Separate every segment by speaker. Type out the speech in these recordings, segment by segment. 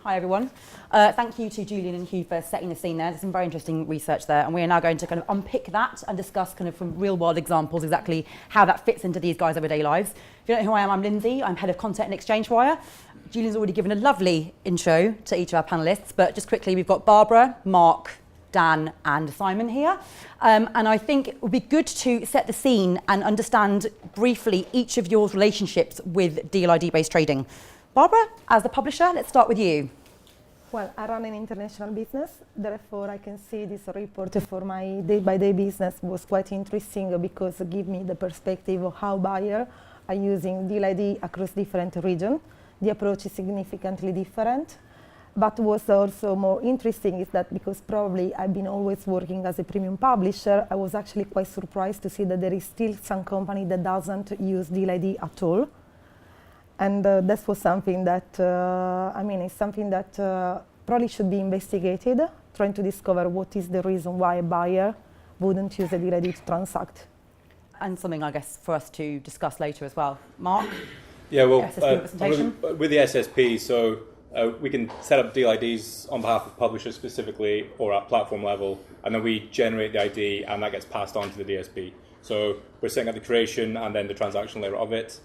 Speaker 1: Hi everyone. Thank you to Julian and Hugh for setting the scene there. There's some very interesting research there, and we are now going to kind of unpick that and discuss kind of from real world examples exactly how that fits into these guys' everyday lives. If you don't know who I am, I'm Lindsay. I'm Head of Content and Exchange Wire. Julian's already given a lovely intro to each of our panellists, but just quickly, we've got Barbara, Mark, Dan and Simon here. And I think it would be good to set the scene and understand briefly each of your relationships with deal ID-based trading. Barbara, as the publisher, let's start with you.
Speaker 2: Well, I run an international business, therefore I can see this report for my day-by-day business was quite interesting because it gives me the perspective of how buyers are using deal ID across different regions. The approach is significantly different. But what's also more interesting is that because probably I've been always working as a premium publisher, I was actually quite surprised to see that there is still some company that doesn't use deal ID at all. And that was something that, it's something that probably should be investigated, trying to discover what is the reason why a buyer wouldn't use a deal ID to transact.
Speaker 1: And something, I guess, for us to discuss later as well. Mark?
Speaker 3: Yeah, well,
Speaker 1: SSP representation?
Speaker 3: with the SSP, so we can set up deal IDs on behalf of publishers specifically or at platform level, and then we generate the ID and that gets passed on to the DSP. So we're setting up the creation and then the transaction layer of it.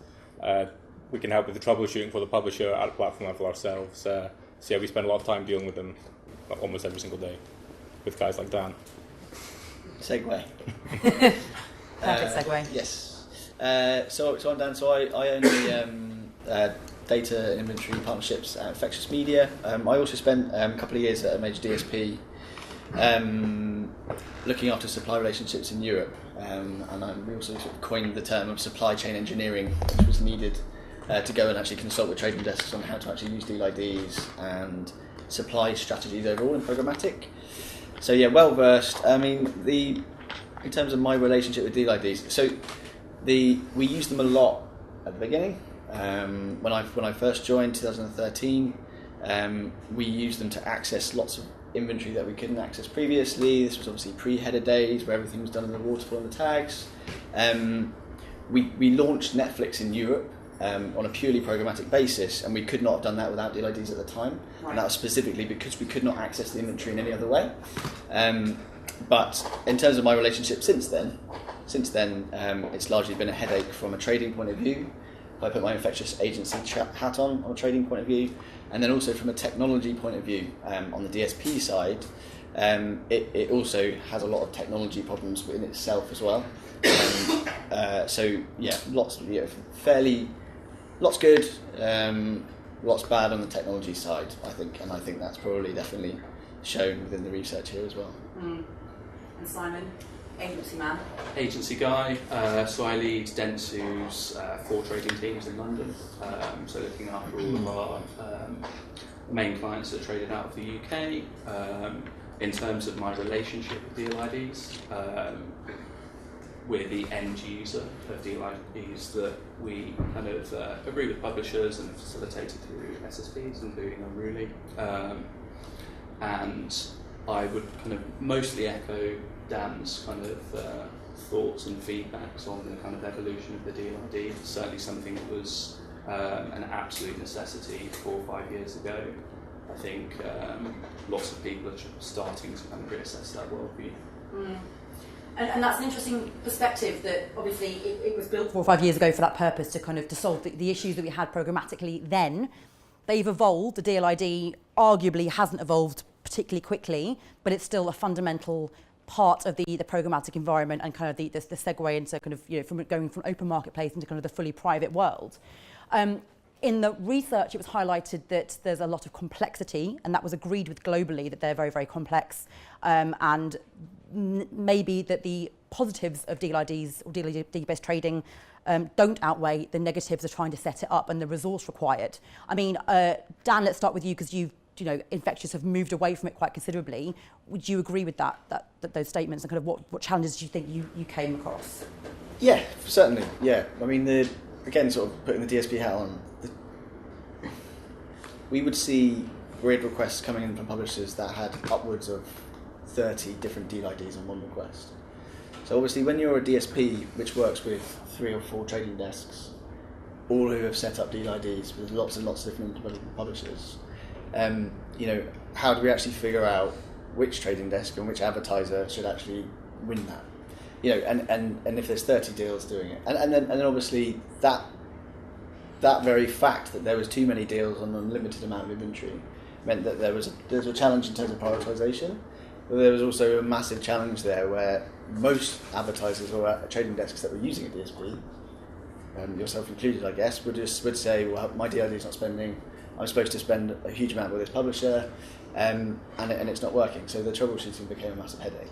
Speaker 3: We can help with the troubleshooting for the publisher at a platform level ourselves. So yeah, we spend a lot of time dealing with them almost every single day with guys like Dan.
Speaker 4: Segue.
Speaker 1: Perfect segue.
Speaker 4: Yes. So I'm Dan. So I own the data and inventory partnerships at Infectious Media. I also spent a couple of years at a major DSP looking after supply relationships in Europe. And we also sort of coined the term of supply chain engineering, which was needed to go and actually consult with trading desks on how to actually use deal IDs and supply strategies overall in programmatic. So yeah, well versed. In terms of my relationship with deal IDs, so we used them a lot at the beginning. When I first joined 2013, we used them to access lots of inventory that we couldn't access previously. This was obviously pre-header days where everything was done in the waterfall and the tags. We launched Netflix in Europe on a purely programmatic basis, and we could not have done that without deal IDs at the time. Right. And that was specifically because we could not access the inventory in any other way. But in terms of my relationship since then, it's largely been a headache from a trading point of view. If I put my infectious agency hat on a trading point of view, and then also from a technology point of view, on the DSP side, it also has a lot of technology problems within itself as well. So yeah, lots good, lots bad on the technology side, I think, and I think that's probably definitely shown within the research here as well.
Speaker 1: And Simon, agency man.
Speaker 5: Agency guy, so I lead Dentsu's 4 trading teams in London, so looking after all of our main clients that are traded out of the UK. In terms of my relationship with deal IDs, we're the end user of deal IDs that we kind of agree with publishers and facilitated through SSPs, including Unruly. And I would kind of mostly echo Dan's kind of thoughts and feedbacks on the kind of evolution of the deal ID. It's certainly something that was an absolute necessity 4 or 5 years ago. I think lots of people are starting to kind of reassess that worldview.
Speaker 1: And that's an interesting perspective that obviously it was built 4 or 5 years ago for that purpose to solve the issues that we had programmatically then. They've evolved. The deal ID arguably hasn't evolved particularly quickly, but it's still a fundamental part of the programmatic environment and kind of the segue into kind of, from going from open marketplace into kind of the fully private world. In the research, it was highlighted that there's a lot of complexity, and that was agreed with globally, that they're very, very complex, and maybe that the positives of deal IDs or deal ID-based trading don't outweigh the negatives of trying to set it up and the resource required. I mean, Dan, let's start with you, because Infectious have moved away from it quite considerably. Would you agree with that those statements, and kind of what challenges do you think you came across?
Speaker 4: Yeah, certainly. Yeah, I mean, again, sort of putting the DSP hat on, we would see grid requests coming in from publishers that had upwards of 30 different deal IDs on one request. So obviously, when you're a DSP which works with 3 or 4 trading desks, all who have set up deal IDs with lots and lots of different publishers, You know, how do we actually figure out which trading desk and which advertiser should actually win that? You know, and if there's 30 deals doing it, and then obviously that very fact that there was too many deals on a limited amount of inventory meant that there was a challenge in terms of prioritization, but there was also a massive challenge there where most advertisers or trading desks that were using a DSP, yourself included, I guess, would say, well, my DID is not spending. I'm supposed to spend a huge amount with this publisher, and it's not working. So the troubleshooting became a massive headache.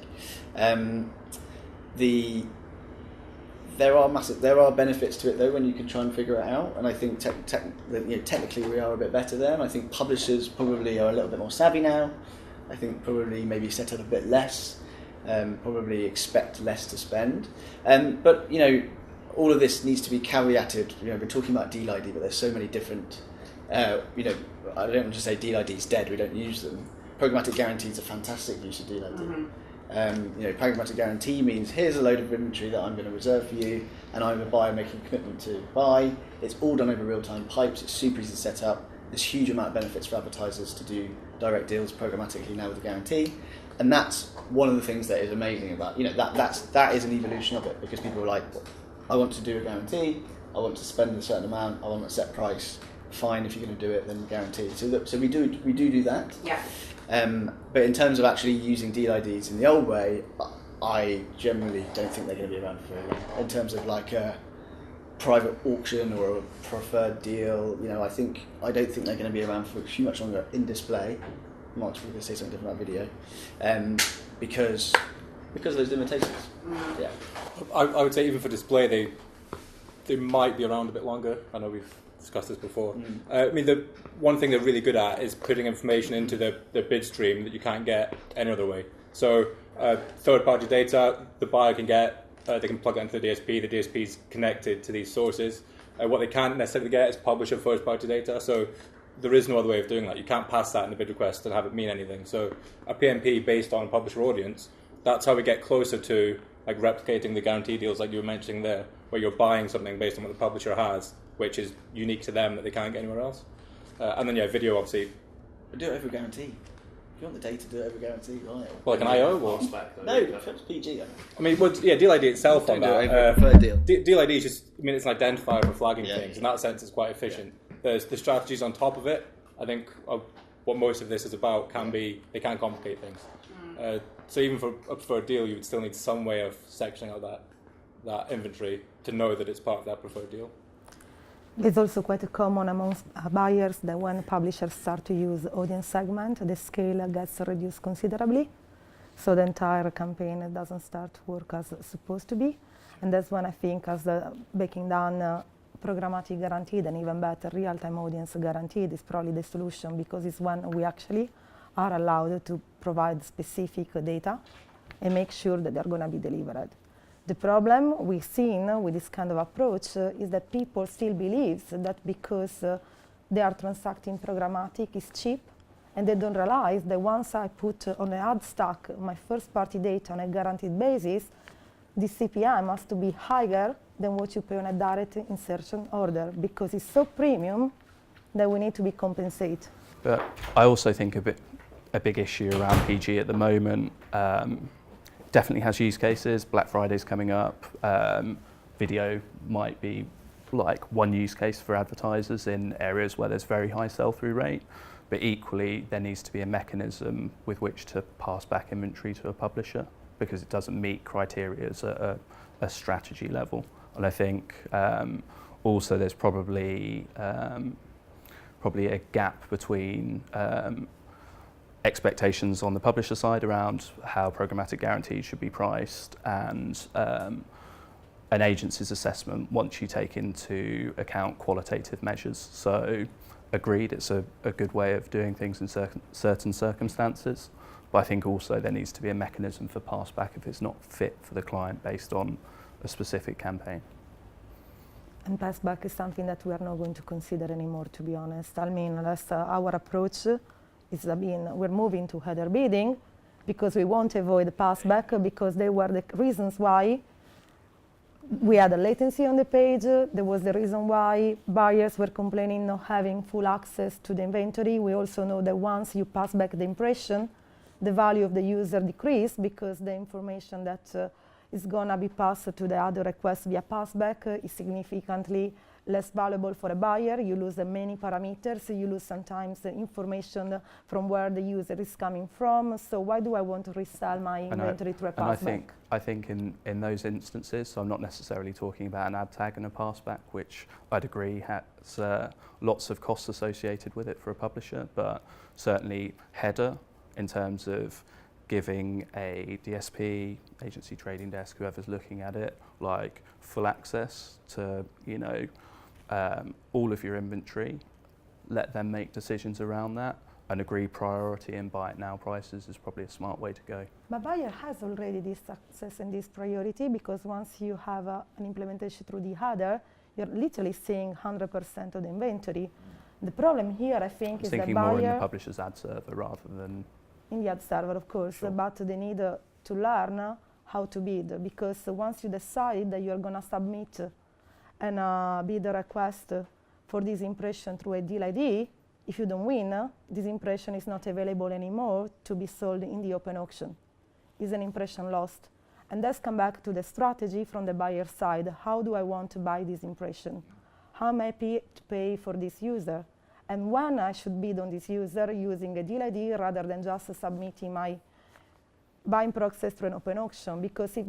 Speaker 4: There are benefits to it though when you can try and figure it out, and I think technically we are a bit better there. And I think publishers probably are a little bit more savvy now. I think probably maybe set up a bit less, probably expect less to spend. But you know, all of this needs to be caveated. You know, we're talking about deal ID, but there's so many different. You know, I don't want to say deal ID is dead. We don't use them. Programmatic guarantee is a fantastic use of deal ID. You know, programmatic guarantee means here's a load of inventory that I'm going to reserve for you, and I'm a buyer making a commitment to buy. It's all done over real-time pipes. It's super easy to set up. There's huge amount of benefits for advertisers to do direct deals programmatically now with a guarantee, and that's one of the things that is amazing about, you know, that is an evolution of it, because people are like, I want to do a guarantee, I want to spend a certain amount, I want a set price. Fine, if you're going to do it, then guarantee. So we do that.
Speaker 1: Yeah.
Speaker 4: But in terms of actually using deal IDs in the old way, I generally don't think they're going to be around for very long. In terms of like a private auction or a preferred deal, you know, I don't think they're going to be around for too much longer in display. I'm not going to say something different about video, because of those limitations. Yeah.
Speaker 3: I would say even for display, they might be around a bit longer. I know we've discussed this before. I mean, the one thing they're really good at is putting information into the bid stream that you can't get any other way. So third-party data, the buyer can get, they can plug it into the DSP. The DSP is connected to these sources. What they can't necessarily get is publisher first-party data. So there is no other way of doing that. You can't pass that in the bid request and have it mean anything. So a PMP based on a publisher audience, that's how we get closer to like replicating the guarantee deals like you were mentioning there, where you're buying something based on what the publisher has, which is unique to them that they can't get anywhere else. And then, video, obviously.
Speaker 4: But do it over guarantee. If you want the data, do it over guarantee. Right.
Speaker 3: Well, like an IO or?
Speaker 4: No, it's PG. Though.
Speaker 3: I mean, deal ID itself on that.
Speaker 4: Preferred deal.
Speaker 3: Deal ID is just, I mean, it's an identifier for flagging things. In that sense, it's quite efficient. There's the strategies on top of it. I think what most of this is about they can complicate things. So even for a deal, you would still need some way of sectioning out that inventory to know that it's part of that preferred deal.
Speaker 2: It's also quite common amongst buyers that when publishers start to use audience segment, the scale gets reduced considerably. So the entire campaign doesn't start to work as supposed to be. And that's when I think as the breaking down programmatic guaranteed and even better real-time audience guaranteed is probably the solution, because it's when we actually are allowed to provide specific data and make sure that they're going to be delivered. The problem we've seen with this kind of approach is that people still believe that because they are transacting programmatic is cheap, and they don't realize that once I put on an ad stack my first-party data on a guaranteed basis, the CPM has to be higher than what you pay on a direct insertion order, because it's so premium that we need to be compensated.
Speaker 6: But I also think a big issue around PG at the moment definitely has use cases. Black Friday's coming up. Video might be like one use case for advertisers in areas where there's very high sell-through rate, but equally there needs to be a mechanism with which to pass back inventory to a publisher because it doesn't meet criteria at a strategy level. And I think also there's probably a gap between expectations on the publisher side around how programmatic guarantees should be priced and an agency's assessment once you take into account qualitative measures. So agreed, it's a good way of doing things in certain circumstances, but I think also there needs to be a mechanism for pass back if it's not fit for the client based on a specific campaign.
Speaker 2: And pass back is something that we are not going to consider anymore, to be honest. I mean, that's our approach. We're moving to header bidding because we want to avoid the pass back, because they were the reasons why we had a latency on the page. There was the reason why buyers were complaining not having full access to the inventory. We also know that once you pass back the impression, the value of the user decreased because the information that is going to be passed to the other request via passback is significantly less valuable for a buyer. You lose many parameters. You lose sometimes the information from where the user is coming from. So why do I want to resell my inventory through a passback?
Speaker 6: And I think in those instances, so I'm not necessarily talking about an ad tag and a passback, which I'd agree has lots of costs associated with it for a publisher, but certainly header in terms of giving a DSP, agency trading desk, whoever's looking at it, like full access to, all of your inventory, let them make decisions around that and agree priority and buy it now prices is probably a smart way to go.
Speaker 2: But buyer has already this access and this priority, because once you have an implementation through the header, you're literally seeing 100% of the inventory. The problem here, I think, is that
Speaker 6: thinking
Speaker 2: buyer...
Speaker 6: more in the publisher's ad server rather than...
Speaker 2: In the ad server, of course,
Speaker 6: Sure.
Speaker 2: but they need to learn how to bid, because once you decide that you're going to submit a bid request for this impression through a deal ID, if you don't win, this impression is not available anymore to be sold in the open auction. It's an impression lost. And let's come back to the strategy from the buyer side. How do I want to buy this impression? How am I to pay for this user? And when I should bid on this user using a deal ID rather than just submitting my buying process through an open auction. Because if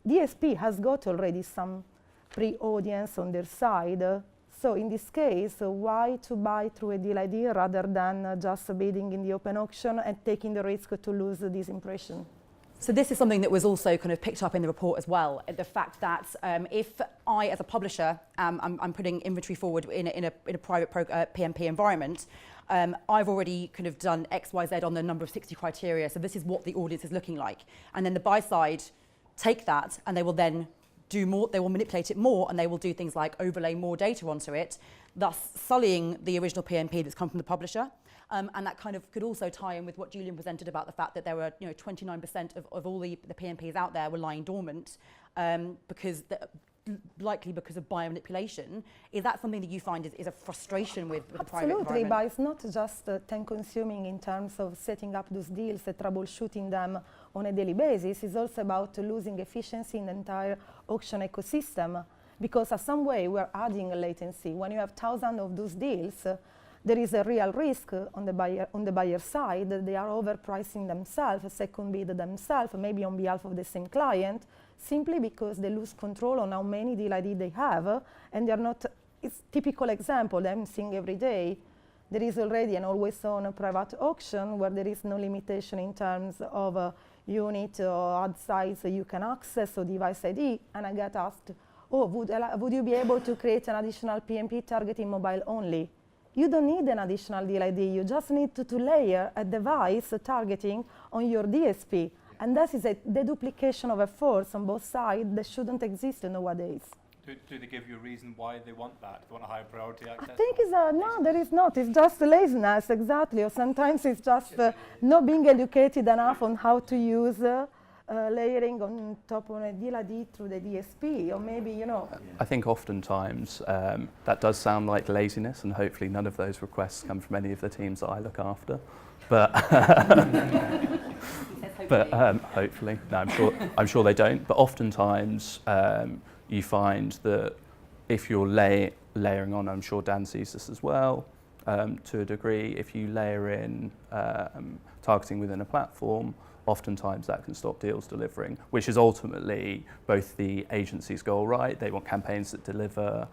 Speaker 2: DSP has got already some pre-audience on their side, so in this case, why to buy through a deal ID rather than just bidding in the open auction and taking the risk to lose this impression?
Speaker 1: So this is something that was also kind of picked up in the report as well. The fact that if I, as a publisher, I'm putting inventory forward in a private PMP environment, I've already kind of done X, Y, Z on the number of 60 criteria. So this is what the audience is looking like. And then the buy side take that and they will then do more, they will manipulate it more, and they will do things like overlay more data onto it, thus sullying the original PMP that's come from the publisher. And that kind of could also tie in with what Julian presented about the fact that there were 29% of all the PMPs out there were lying dormant likely because of buyer manipulation. Is that something that you find is a frustration with the private environment?
Speaker 2: Absolutely, but it's not just time consuming in terms of setting up those deals and troubleshooting them on a daily basis. It's also about losing efficiency in the entire auction ecosystem, because in some way we're adding a latency. When you have thousands of those deals, there is a real risk on the buyer side that they are overpricing themselves, second bid themselves, maybe on behalf of the same client, simply because they lose control on how many deal ID they have, and they're not. It's a typical example that I'm seeing every day. There is already an always-on private auction where there is no limitation in terms of unit or ad size you can access or device ID, and I get asked, oh, would you be able to create an additional PMP targeting mobile only? You don't need an additional deal ID. You just need to layer a device targeting on your DSP. And that is the duplication of efforts on both sides that shouldn't exist nowadays.
Speaker 3: Do they give you a reason why they want that? Do they want a higher priority access?
Speaker 2: I think no, there is not. It's just laziness, exactly. Or sometimes it's just not being educated enough on how to use layering on top of a deal ID through the DSP, or maybe,
Speaker 6: I think oftentimes that does sound like laziness, and hopefully none of those requests come from any of the teams that I look after. But hopefully, no, I'm sure they don't. But oftentimes you find that if you're layering on, I'm sure Dan sees this as well, to a degree, if you layer in targeting within a platform, oftentimes that can stop deals delivering, which is ultimately both the agency's goal, right? They want campaigns that deliver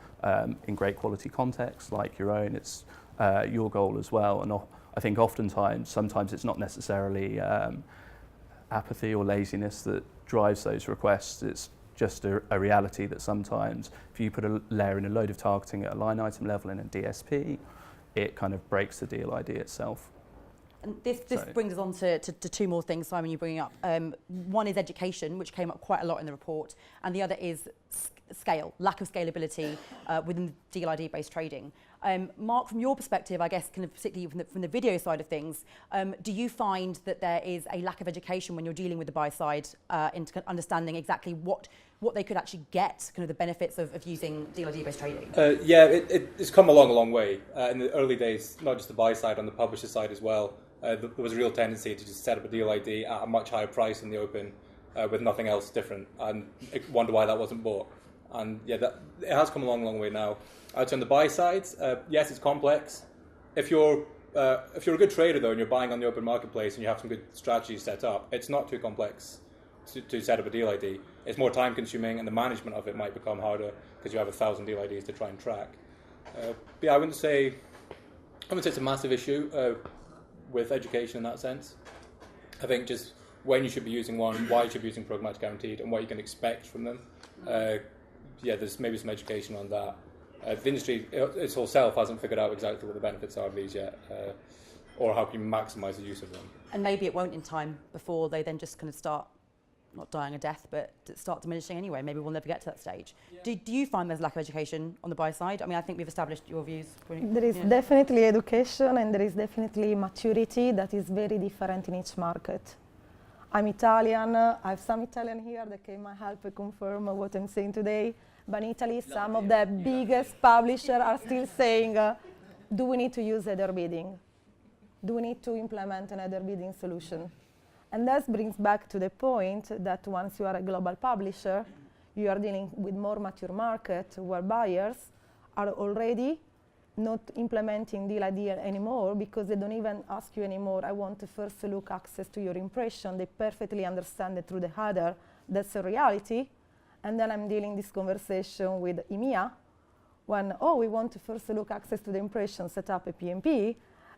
Speaker 6: in great quality context, like your own. It's your goal as well. And I think sometimes it's not necessarily apathy or laziness that drives those requests. It's just a reality that sometimes if you put a layer in a load of targeting at a line item level in a DSP, it kind of breaks the deal ID itself.
Speaker 1: And this brings us on to two more things, Simon, you're bringing up. One is education, which came up quite a lot in the report, and the other is scale, lack of scalability within the deal ID-based trading. Mark, from your perspective, I guess, kind of particularly from the video side of things, do you find that there is a lack of education when you're dealing with the buy side into understanding exactly what they could actually get, kind of the benefits of using deal ID-based trading?
Speaker 3: It's come along a long way. In the early days, not just the buy side, on the publisher side as well, there was a real tendency to just set up a deal ID at a much higher price in the open with nothing else different, and wonder why that wasn't bought. And it has come along a long way now. I'd say on the buy side, yes, it's complex. If you're a good trader though, and you're buying on the open marketplace and you have some good strategies set up, it's not too complex to set up a deal ID. It's more time consuming, and the management of it might become harder because you have 1,000 deal IDs to try and track. I wouldn't say it's a massive issue with education in that sense. I think just when you should be using one, why you should be using programmatic guaranteed, and what you can expect from them. There's maybe some education on that. The industry its whole self hasn't figured out exactly what the benefits are of these yet, or how can you maximise the use of them.
Speaker 1: And maybe it won't in time before they then just kind of start, not dying a death, but start diminishing anyway. Maybe we'll never get to that stage. Yeah. Do you find there's a lack of education on the buy side? I mean, I think we've established your views.
Speaker 2: There is definitely education, and there is definitely maturity that is very different in each market. I'm Italian. I have some Italian here that can help confirm what I'm saying today. But in Italy, some of the biggest publishers are still saying, do we need to use header bidding? Do we need to implement an header bidding solution? And that brings back to the point that once you are a global publisher, you are dealing with more mature market where buyers are already not implementing deal ID anymore because they don't even ask you anymore, I want to first look access to your impression. They perfectly understand that through the header, that's a reality. And then I'm dealing this conversation with EMEA when, we want to first look access to the impression, set up a PMP.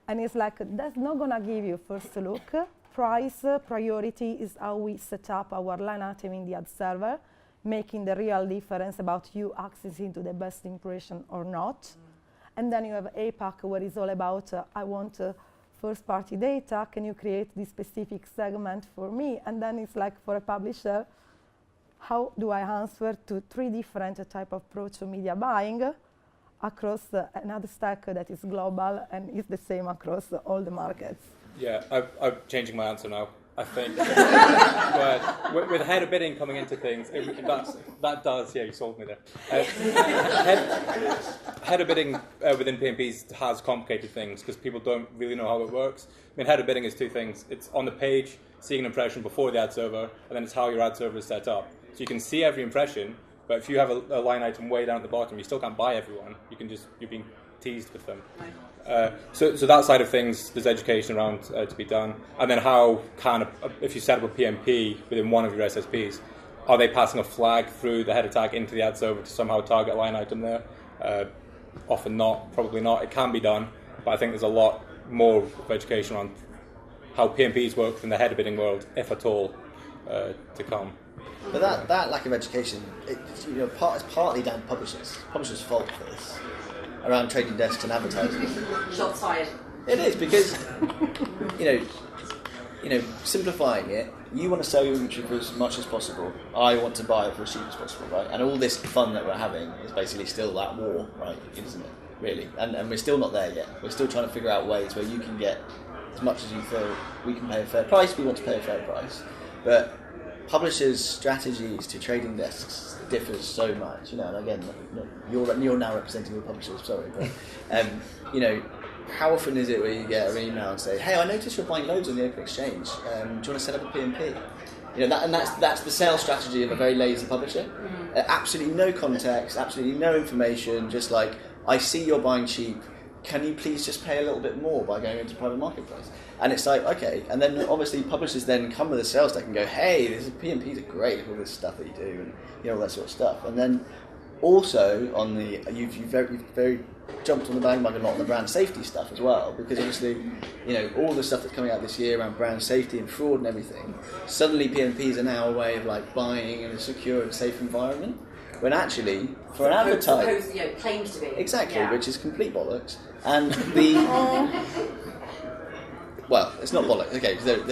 Speaker 2: And it's like, that's not gonna give you first look. Price, priority is how we set up our line item in the ad server, making the real difference about you accessing to the best impression or not. And then you have APAC, where it's all about, I want first-party data. Can you create this specific segment for me? And then it's like, for a publisher, how do I answer to 3 different type of approach to media buying across another stack that is global and is the same across all the markets?
Speaker 3: Yeah, I'm changing my answer now, I think. But with header bidding coming into things, that does, you sold me there. Header bidding within PMPs has complicated things because people don't really know how it works. I mean, header bidding is 2 things. It's on the page, seeing an impression before the ad server, and then it's how your ad server is set up. So you can see every impression, but if you have a line item way down at the bottom, you still can't buy everyone. You're being teased with them. So that side of things, there's education around to be done. And then how can, if you set up a PMP within one of your SSPs, are they passing a flag through the header tag into the ad server to somehow target a line item there? Often not, probably not. It can be done, but I think there's a lot more of education on how PMPs work from the header bidding world, if at all, to come.
Speaker 4: But that lack of education, it's partly down to publishers' fault for this, around trading desks and advertising.
Speaker 1: Shots fired.
Speaker 4: It is, because simplifying it, you want to sell your inventory for as much as possible. I want to buy it for as cheap as possible, right? And all this fun that we're having is basically still that war, right? Isn't it? Really, and we're still not there yet. We're still trying to figure out ways where you can get as much as you feel we can pay a fair price. We want to pay a fair price, but publishers' strategies to trading desks differs so much, and again, you're now representing your publishers, sorry, but how often is it where you get an email and say, hey, I noticed you're buying loads on the open exchange, do you want to set up a PMP? That's the sales strategy of a very lazy publisher. Absolutely no context, absolutely no information, just like, I see you're buying cheap, can you please just pay a little bit more by going into private marketplace? And it's like, okay, and then obviously publishers then come with a sales deck and go, hey, this PMPs are great, all this stuff that you do, and all that sort of stuff. And then also on the, you've very jumped on the bandwagon a lot on the brand safety stuff as well, because obviously, all the stuff that's coming out this year around brand safety and fraud and everything, suddenly PMPs are now a way of like buying in a secure and safe environment, when actually, for an advertiser,
Speaker 1: claimed to be.
Speaker 4: Exactly,
Speaker 1: yeah.
Speaker 4: Which is complete bollocks. And well, it's not bollocks. Okay, there are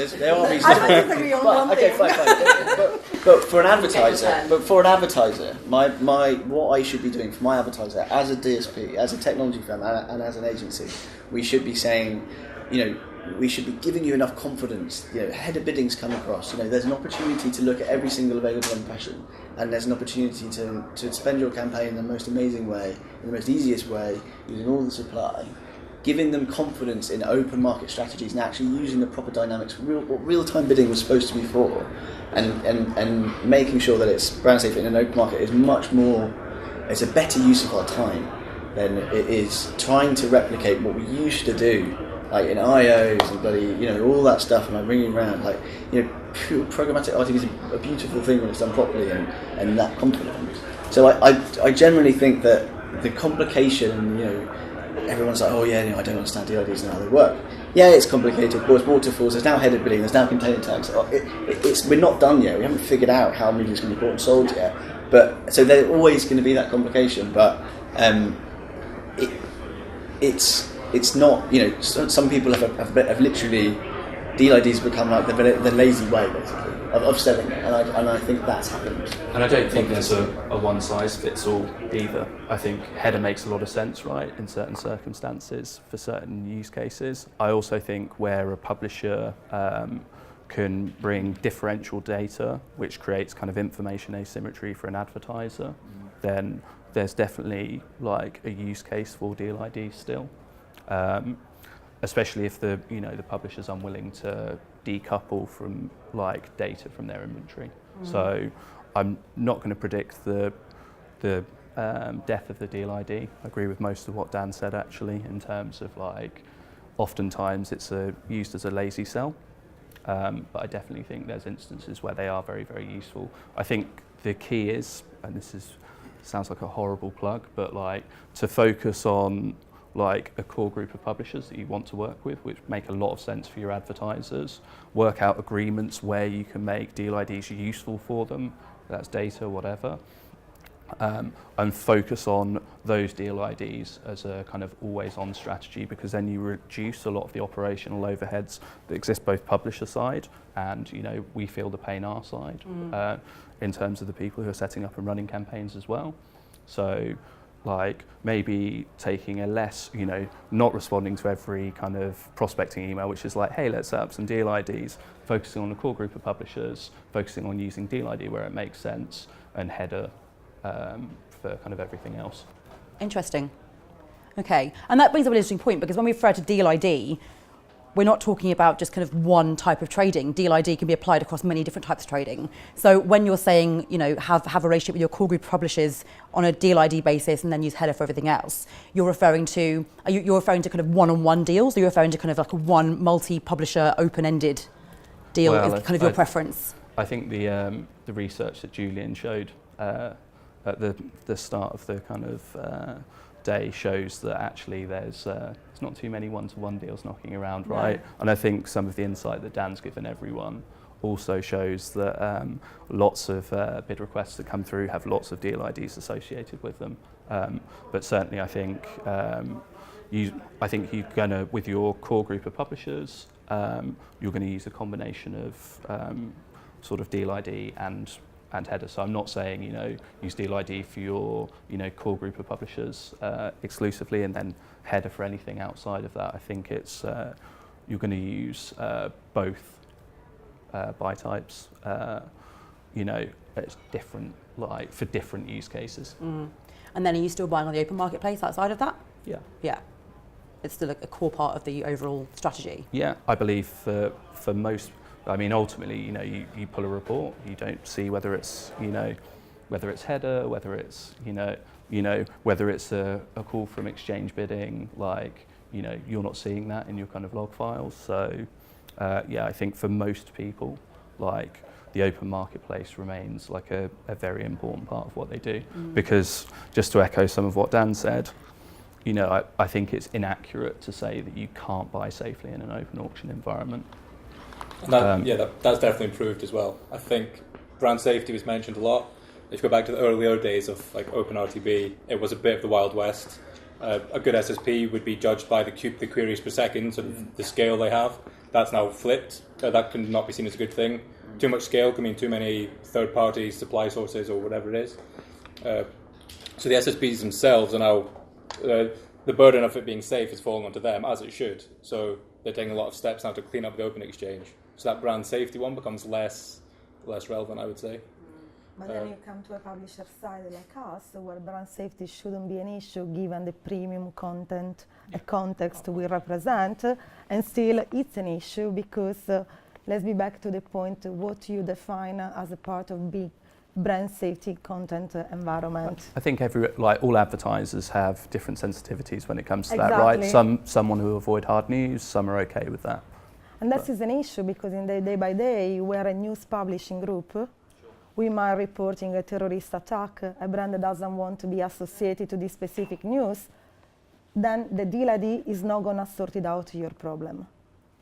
Speaker 4: reasons.
Speaker 1: I don't disagree on one
Speaker 4: okay,
Speaker 1: thing.
Speaker 4: fine. But for an advertiser, my what I should be doing for my advertiser as a DSP, as a technology firm, and as an agency, we should be saying, we should be giving you enough confidence. Header biddings come across. There's an opportunity to look at every single available impression, and there's an opportunity to spend your campaign in the most amazing way, in the most easiest way, using all the supply, giving them confidence in open market strategies and actually using the proper dynamics, what real-time bidding was supposed to be for, and making sure that it's brand safe in an open market is much more. It's a better use of our time than it is trying to replicate what we used to do. Like in IOs and bloody, all that stuff, and ringing around, pure programmatic RTV is a beautiful thing when it's done properly and that confident. So I generally think that the complication, everyone's like, oh yeah, I don't understand DIDs and how they work. Yeah, it's complicated, but it's waterfalls, there's now header bidding, there's now container tags. We're not done yet, we haven't figured out how media is going to be bought and sold yet. But so there's always going to be that complication, but it's not, some people have literally, deal IDs become like the lazy way, basically, of selling it, and I think that's happened.
Speaker 6: And I don't think there's a one-size-fits-all either. I think header makes a lot of sense, right, in certain circumstances, for certain use cases. I also think where a publisher can bring differential data, which creates kind of information asymmetry for an advertiser, then there's definitely like a use case for deal ID still. Especially if the publisher's unwilling to decouple from like data from their inventory. So I'm not going to predict the death of the deal ID. I agree with most of what Dan said actually, in terms of like oftentimes it's used as a lazy sell, but I definitely think there's instances where they are very, very useful. I think the key is, and sounds like a horrible plug, but like to focus on like a core group of publishers that you want to work with, which make a lot of sense for your advertisers, work out agreements where you can make deal IDs useful for them, that's data, whatever, and focus on those deal IDs as a kind of always-on strategy, because then you reduce a lot of the operational overheads that exist both publisher side and, we feel the pain our side in terms of the people who are setting up and running campaigns as well. So like maybe taking a less, not responding to every kind of prospecting email, which is like, hey, let's set up some deal IDs, focusing on a core group of publishers, focusing on using deal ID where it makes sense, and header for kind of everything else.
Speaker 1: Interesting. Okay, and that brings up an interesting point, because when we refer to deal ID, we're not talking about just kind of one type of trading. Deal ID can be applied across many different types of trading. So when you're saying, have a relationship with your core group of publishers on a deal ID basis and then use header for everything else, you're referring to kind of one-on-one deals, or you're referring to kind of like a one multi-publisher open-ended deal, is kind of your preference? I
Speaker 6: think the research that Julian showed at the start of the kind of day shows that actually there's not too many one-to-one deals knocking around, right? No. And I think some of the insight that Dan's given everyone also shows that lots of bid requests that come through have lots of deal IDs associated with them. But certainly I think you're going to, with your core group of publishers, you're going to use a combination of sort of deal ID and header. So I'm not saying, use deal ID for your, core group of publishers exclusively, and then header for anything outside of that. I think it's you're going to use both buy types. It's different, like for different use cases.
Speaker 1: And then are you still buying on the open marketplace outside of that?
Speaker 6: Yeah.
Speaker 1: Yeah. It's still a core part of the overall strategy.
Speaker 6: Yeah, I believe for most. I mean, ultimately, you pull a report, you don't see whether it's, whether it's header, whether it's, whether it's a call from exchange bidding, like, you're not seeing that in your kind of log files. So, I think for most people, like, the open marketplace remains like a very important part of what they do. Because, just to echo some of what Dan said, I think it's inaccurate to say that you can't buy safely in an open auction environment.
Speaker 3: And that's definitely improved as well. I think brand safety was mentioned a lot. If you go back to the earlier days of like open RTB, it was a bit of the Wild West. A good SSP would be judged by the queries per second, sort of the scale they have. that's now flipped. That can not be seen as a good thing. Too much scale can mean too many third-party supply sources or whatever it is. So the SSPs themselves are now, the burden of it being safe is falling onto them, as it should. So they're taking a lot of steps now to clean up the open exchange. So that brand safety one becomes less relevant, I would say.
Speaker 2: But then you come to a publisher side like us, where brand safety shouldn't be an issue given the premium content, a context we represent, and still it's an issue because let's be back to the point, what you define as a part of big brand safety content environment.
Speaker 6: I think all advertisers have different sensitivities when it comes to that, right? Some want to avoid hard news, some are okay with that.
Speaker 2: And that is an issue because in the day by day, we're a news publishing group. We might reporting a terrorist attack, a brand that doesn't want to be associated to this specific news, then the deal ID is not going to sort it out your problem.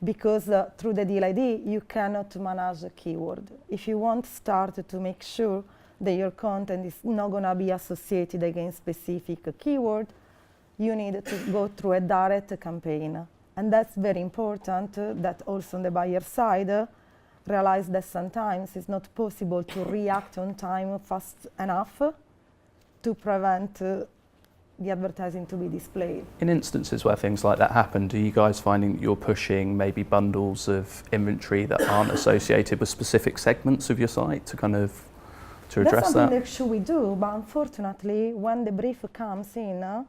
Speaker 2: Because through the deal ID, you cannot manage a keyword. If you want to start to make sure that your content is not going to be associated against specific keyword, you need to go through a direct campaign. And that's very important that also on the buyer side, realize that sometimes it's not possible to react on time fast enough to prevent the advertising to be displayed.
Speaker 6: In instances where things like that happen, do you guys finding that you're pushing maybe bundles of inventory that aren't associated with specific segments of your site to kind of to address that?
Speaker 2: That's something that should we do, but unfortunately, when the brief comes in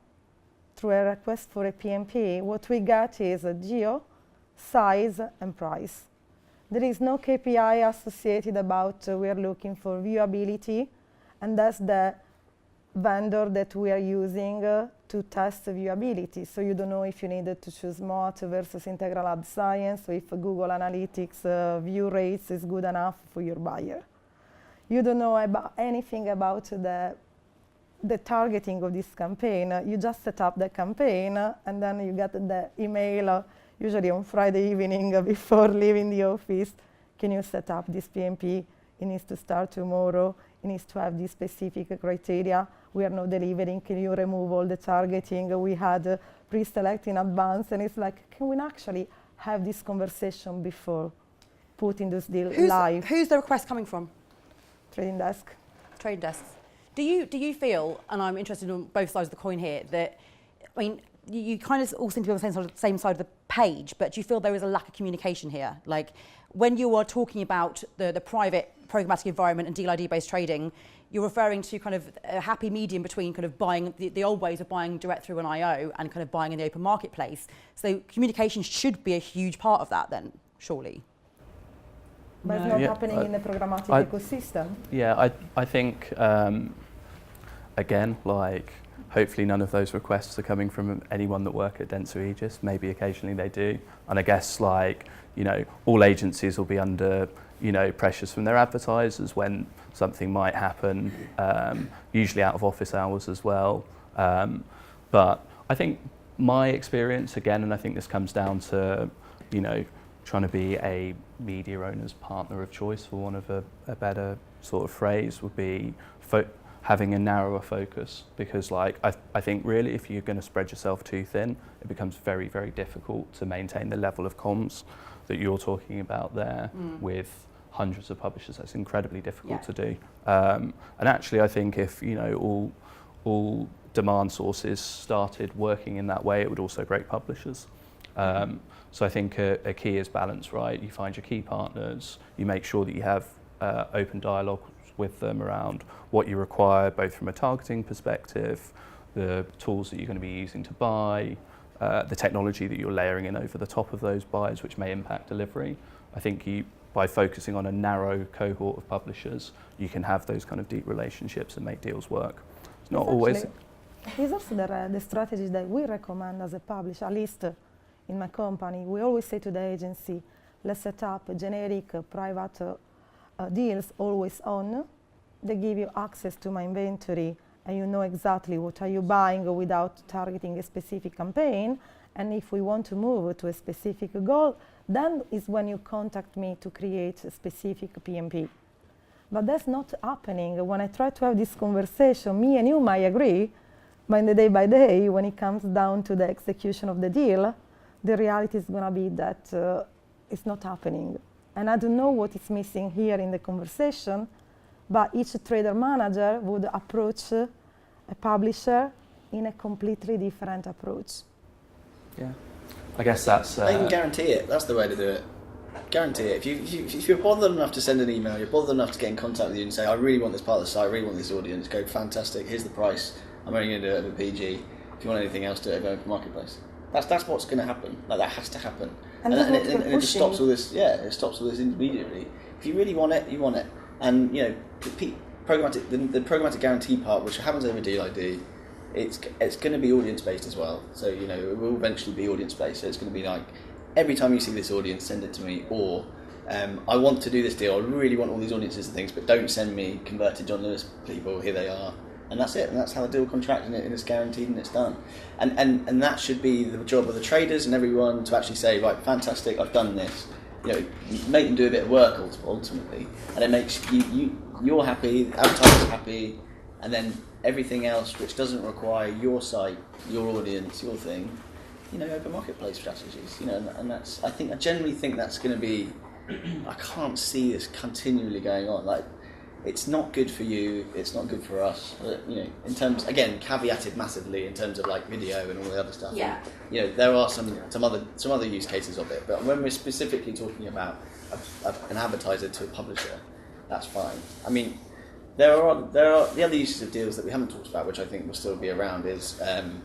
Speaker 2: through a request for a PMP, what we get is a geo, size, and price. There is no KPI associated about we are looking for viewability, and that's the vendor that we are using to test viewability. So you don't know if you needed to choose MOAT versus integral ad science, or if Google Analytics view rates is good enough for your buyer. You don't know about anything about the targeting of this campaign. You just set up the campaign, and then you get the email usually on Friday evening before leaving the office. Can you set up this PMP? It needs to start tomorrow. It needs to have these specific criteria. We are not delivering. Can you remove all the targeting we had pre-select in advance? And it's like, can we actually have this conversation before putting this deal live?
Speaker 1: Who's the request coming from?
Speaker 2: Trading desk.
Speaker 1: Trading desks. Do you feel, and I'm interested on both sides of the coin here, that, I mean, you kind of all seem to be on the same side of the page, but do you feel there is a lack of communication here? Like, when you are talking about the private programmatic environment and deal ID-based trading, you're referring to kind of a happy medium between kind of buying the old ways of buying direct through an IO and kind of buying in the open marketplace. So communication should be a huge part of that then, surely.
Speaker 2: But it's not happening in the programmatic ecosystem.
Speaker 6: Yeah, I think, again, like, hopefully none of those requests are coming from anyone that work at Dentsu Aegis. Maybe occasionally they do. And I guess, like, you know, all agencies will be under, you know, pressures from their advertisers when something might happen, usually out of office hours as well. But I think my experience, again, and I think this comes down to, you know, trying to be a media owner's partner of choice, for want of a better sort of phrase, would be having a narrower focus, because like I think really if you're going to spread yourself too thin, it becomes very, very difficult to maintain the level of comms that you're talking about there with hundreds of publishers. That's incredibly difficult to do. And actually I think if, you know, all demand sources started working in that way, it would also break publishers. So I think a key is balance, right? You find your key partners, you make sure that you have open dialogue with them around what you require, both from a targeting perspective, the tools that you're going to be using to buy, the technology that you're layering in over the top of those buys, which may impact delivery. I think by focusing on a narrow cohort of publishers, you can have those kind of deep relationships and make deals work. It's not always.
Speaker 2: It's also the strategy that we recommend as a publisher, at least in my company. We always say to the agency, let's set up generic private deals always on. They give you access to my inventory and you know exactly what are you buying without targeting a specific campaign. And if we want to move to a specific goal, then is when you contact me to create a specific PMP. But that's not happening. When I try to have this conversation, me and you might agree, but in the day by day, when it comes down to the execution of the deal, the reality is going to be that it's not happening. And I don't know what is missing here in the conversation, but each trader manager would approach a publisher in a completely different approach.
Speaker 6: Yeah, I guess that's...
Speaker 4: They can guarantee it. That's the way to do it. Guarantee it. If you're bothered enough to send an email, you're bothered enough to get in contact with you and say, I really want this part of the site, I really want this audience, go, fantastic, here's the price, I'm only going to do it over PG. If you want anything else, do it over Marketplace. That's what's going to happen. Like, that has to happen. And it just stops all this, it stops all this intermediary. If you really want it, you want it. And, you know, the programmatic guarantee part, which happens over Deal ID, it's going to be audience-based as well. So, you know, it will eventually be audience-based. So it's going to be like, every time you see this audience, send it to me, or I want to do this deal, I really want all these audiences and things, but don't send me converted John Lewis people, here they are. And that's it, and that's how the deal contract, and it's guaranteed and it's done. And that should be the job of the traders and everyone to actually say, right, fantastic, I've done this. You know, make them do a bit of work ultimately, and it makes you're happy, the advertiser's happy, and then everything else which doesn't require your site, your audience, your thing, you know, open marketplace strategies, you know, and that's, I generally think that's going to be, I can't see this continually going on. Like, it's not good for you, it's not good for us, you know, in terms, again, caveated massively in terms of like video and all the other stuff.
Speaker 1: Yeah.
Speaker 4: And, you know, there are some other use cases of it, but when we're specifically talking about an advertiser to a publisher, that's fine. I mean, there are the other uses of deals that we haven't talked about, which I think will still be around, is an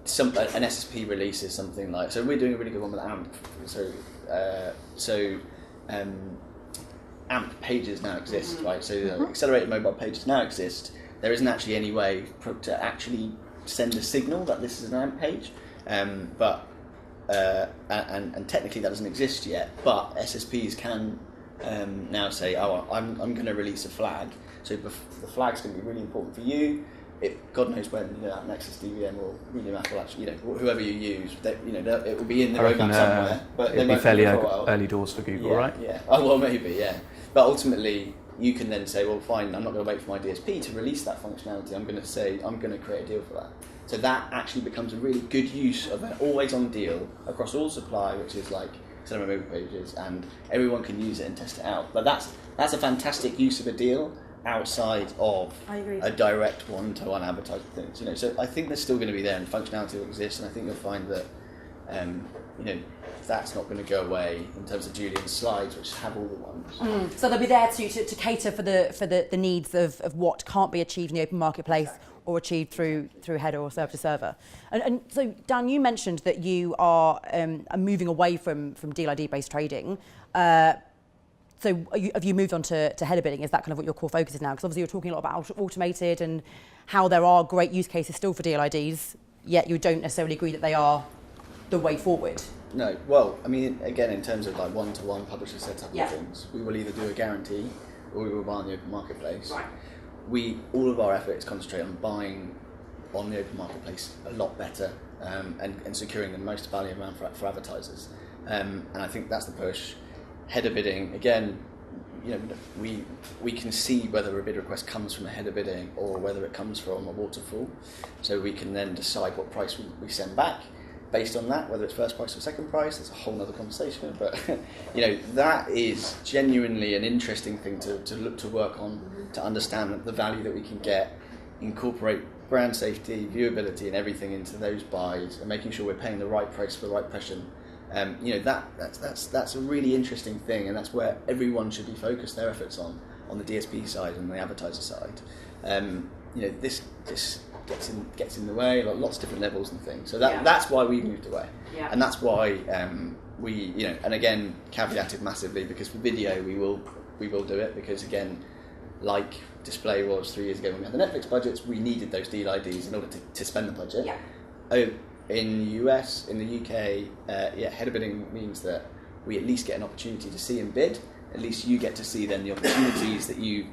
Speaker 4: SSP release is something like, so we're doing a really good one with AMP. AMP pages now exist, right? So accelerated mobile pages now exist. There isn't actually any way to actually send a signal that this is an AMP page, but technically that doesn't exist yet. But SSPs can now say, oh, I'm going to release a flag. So the flag's going to be really important for you. God knows when, you know, that Nexus DVM or Medium will actually, you know, whoever you use, you know, it will be in the roadmap somewhere. But
Speaker 6: it'll be fairly early doors for Google, right?
Speaker 4: Yeah. Oh, well, maybe, yeah. But ultimately, you can then say, well, fine, I'm not going to wait for my DSP to release that functionality. I'm going to say, I'm going to create a deal for that. So that actually becomes a really good use of an always-on deal across all supply, which is like cinema mobile pages, and everyone can use it and test it out. But that's a fantastic use of a deal outside of a direct one-to-one advertising things. You know, so I think there's still going to be there, and functionality will exist, and I think you'll find that, you know, that's not going to go away in terms of Julian's slides, which have all the ones.
Speaker 1: So they'll be there to cater for the needs of what can't be achieved in the open marketplace or achieved through header or server to server. And so, Dan, you mentioned that you are moving away from Deal ID based trading. So have you moved on to header bidding? Is that kind of what your core focus is now? Because obviously you're talking a lot about automated and how there are great use cases still for Deal IDs, yet you don't necessarily agree that they are the way forward.
Speaker 4: No, well, I mean, again, in terms of like one-to-one publisher setup and things, we will either do a guarantee or we will buy on the open marketplace. Right. All of our efforts concentrate on buying on the open marketplace a lot better and securing the most value amount for advertisers. And I think that's the push. Header bidding, again, you know, we can see whether a bid request comes from a header bidding or whether it comes from a waterfall. So we can then decide what price we send back based on that, whether it's first price or second price. It's a whole other conversation, but you know, that is genuinely an interesting thing to look to work on, to understand the value that we can get, incorporate brand safety, viewability and everything into those buys, and making sure we're paying the right price for the right impression. You know, that's a really interesting thing, and that's where everyone should be focused their efforts on the DSP side and the advertiser side. You know, this gets in the way, like lots of different levels and things. So that's why we moved away, and that's why we, you know, and again, caveated massively, because for video we will do it, because again, like display was 3 years ago when we had the Netflix budgets, we needed those deal IDs in order to spend the budget. In the US, in the UK, header bidding means that we at least get an opportunity to see and bid. At least you get to see then the opportunities that you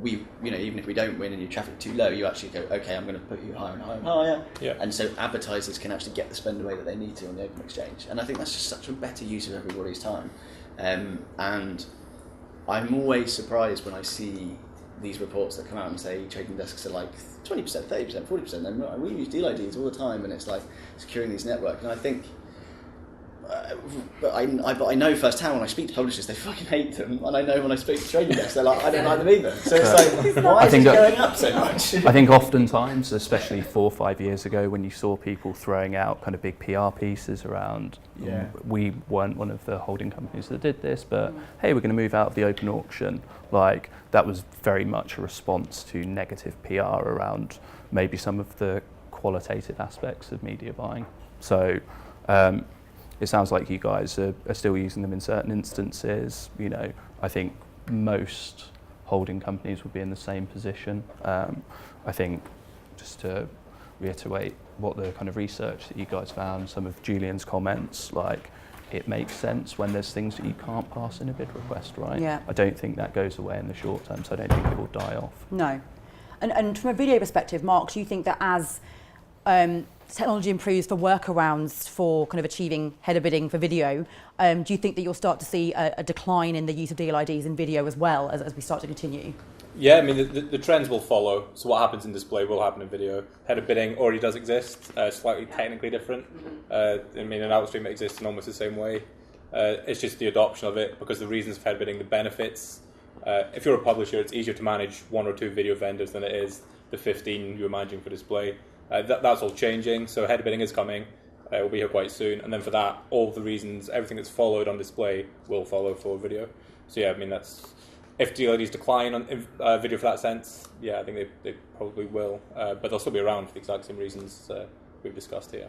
Speaker 4: know, even if we don't win and your traffic too low, you actually go, okay, I'm going to put you higher and higher and higher. Yeah. And so advertisers can actually get the spend away that they need to on the open exchange. And I think that's just such a better use of everybody's time. And I'm always surprised when I see these reports that come out and say trading desks are like 20%, 30%, 40%. And we use deal IDs all the time, and it's like securing these networks. And I think But I know firsthand when I speak to publishers, they fucking hate them, and I know when I speak to trading desks, they're like, I don't like them either. So it's like, why is it going up so much?
Speaker 6: I think oftentimes, especially 4 or 5 years ago, when you saw people throwing out kind of big PR pieces around, we weren't one of the holding companies that did this, but hey, we're going to move out of the open auction. Like, that was very much a response to negative PR around maybe some of the qualitative aspects of media buying. So it sounds like you guys are still using them in certain instances. You know, I think most holding companies will be in the same position. I think, just to reiterate what the kind of research that you guys found, some of Julian's comments, like, it makes sense when there's things that you can't pass in a bid request, right?
Speaker 1: Yeah.
Speaker 6: I don't think that goes away in the short term, so I don't think it will die off.
Speaker 1: No. And from a video perspective, Mark, do you think that as technology improves for workarounds for kind of achieving header bidding for video, do you think that you'll start to see a decline in the use of DLIDs in video as well as we start to continue?
Speaker 3: Yeah, I mean, the trends will follow. So what happens in display will happen in video. Header bidding already does exist, slightly technically different. I mean, in Outstream it exists in almost the same way. It's just the adoption of it, because the reasons for header bidding, the benefits. If you're a publisher, it's easier to manage 1 or 2 video vendors than it is the 15 you're managing for display. That's all changing, so header bidding is coming. It will be here quite soon, and then for that, all the reasons, everything that's followed on display will follow for video. So yeah, I mean, that's, if DLIDs decline on video for that sense, yeah, I think they probably will, but they'll still be around for the exact same reasons we've discussed here.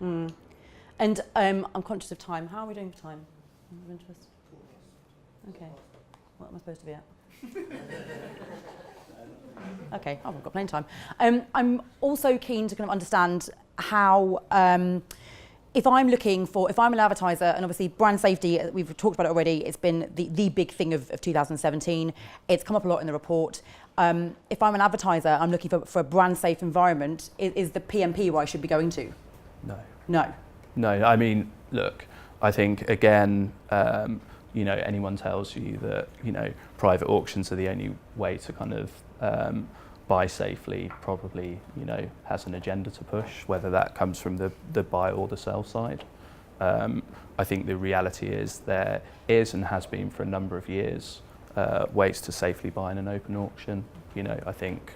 Speaker 1: And I'm conscious of time. How are we doing for time? Okay. What am I supposed to be at? Okay, I've got plenty of time. I'm also keen to kind of understand how, if I'm an advertiser, and obviously brand safety, we've talked about it already, it's been the big thing of 2017. It's come up a lot in the report. If I'm an advertiser, I'm looking for a brand safe environment, is the PMP where I should be going to? No. No, I mean, look, I think, again, you know, anyone tells you that, you know, private auctions are the only way to kind of buy safely, probably, you know, has an agenda to push, whether that comes from the buy or the sell side. I think the reality is there is and has been for a number of years ways to safely buy in an open auction. You know, I think,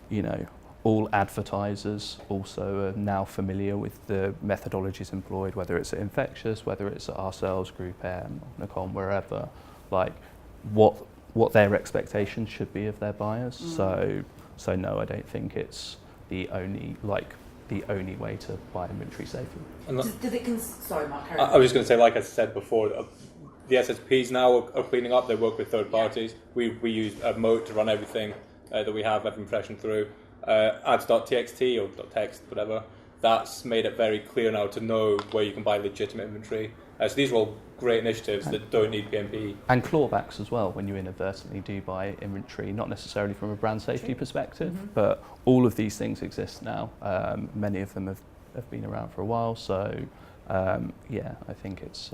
Speaker 1: you know, all advertisers also are now familiar with the methodologies employed, whether it's at Infectious, whether it's at ourselves, Group M, Nikon, wherever, like what their expectations should be of their buyers. So no, I don't think it's the only way to buy inventory safely. Sorry, Mark, carry
Speaker 3: I was just going to say, like I said before, the SSPs now are cleaning up. They work with third parties. We use a moat to run everything that we have, every impression through. Ads.txt or .text, whatever, that's made it very clear now to know where you can buy legitimate inventory. So these are all great initiatives that don't need PMP.
Speaker 6: And clawbacks as well, when you inadvertently do buy inventory, not necessarily from a brand safety perspective, but all of these things exist now. Many of them have been around for a while, so yeah, I think it's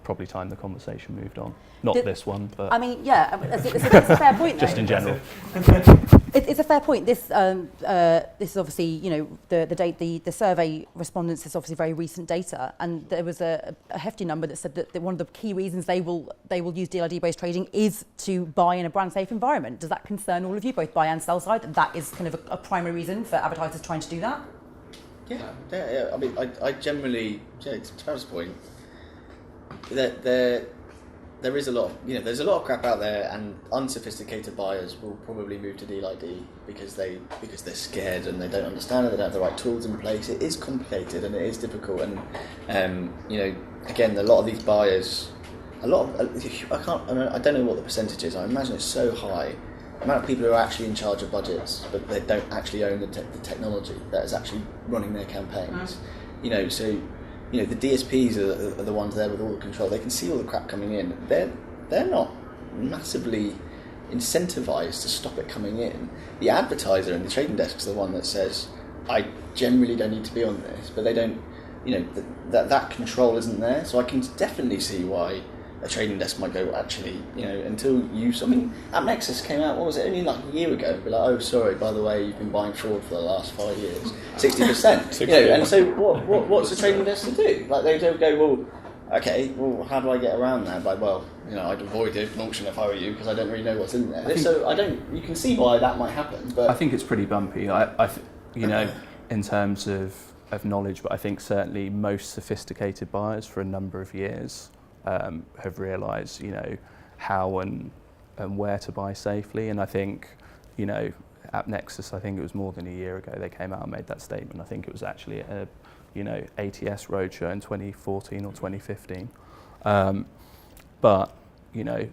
Speaker 6: probably time the conversation moved on. Not this one, but
Speaker 1: I mean, yeah, it's a fair point.
Speaker 6: Just in general.
Speaker 1: It's a fair point. This is obviously, you know, the survey respondents is obviously very recent data, and there was a hefty number that said that one of the key reasons they will use DLID-based trading is to buy in a brand safe environment. Does that concern all of you, both buy and sell side? That is kind of a primary reason for advertisers trying to do that?
Speaker 4: Yeah. I mean, I generally, to Travis' point, there is a lot of, you know, there's a lot of crap out there, and unsophisticated buyers will probably move to DLID because they're scared and they don't understand it, they don't have the right tools in place. It is complicated and it is difficult, and you know, again, a lot of these buyers, I don't know what the percentage is. I imagine it's so high. The amount of people who are actually in charge of budgets, but they don't actually own the technology that is actually running their campaigns. You know, so. You know, the DSPs are the ones there with all the control. They can see all the crap coming in. They're not massively incentivized to stop it coming in. The advertiser and the trading desk is the one that says, I generally don't need to be on this, but they don't, you know, that control isn't there. So I can definitely see why a trading desk might go, actually, until AppNexus came out, what was it, only like a year ago, be like, oh, sorry, by the way, you've been buying fraud for the last 5 years, 60%. And so what's the trading desk to do? Like, they don't go, well, okay, well, how do I get around that? Like, well, I'd avoid an auction if I were you, because I don't really know what's in there. You can see why that might happen, but...
Speaker 6: I think it's pretty bumpy, in terms of knowledge, but I think certainly most sophisticated buyers for a number of years have realised, how and where to buy safely. And I think, AppNexus, I think it was more than a year ago they came out and made that statement. I think it was actually at a, ATS roadshow in 2014 or 2015. But,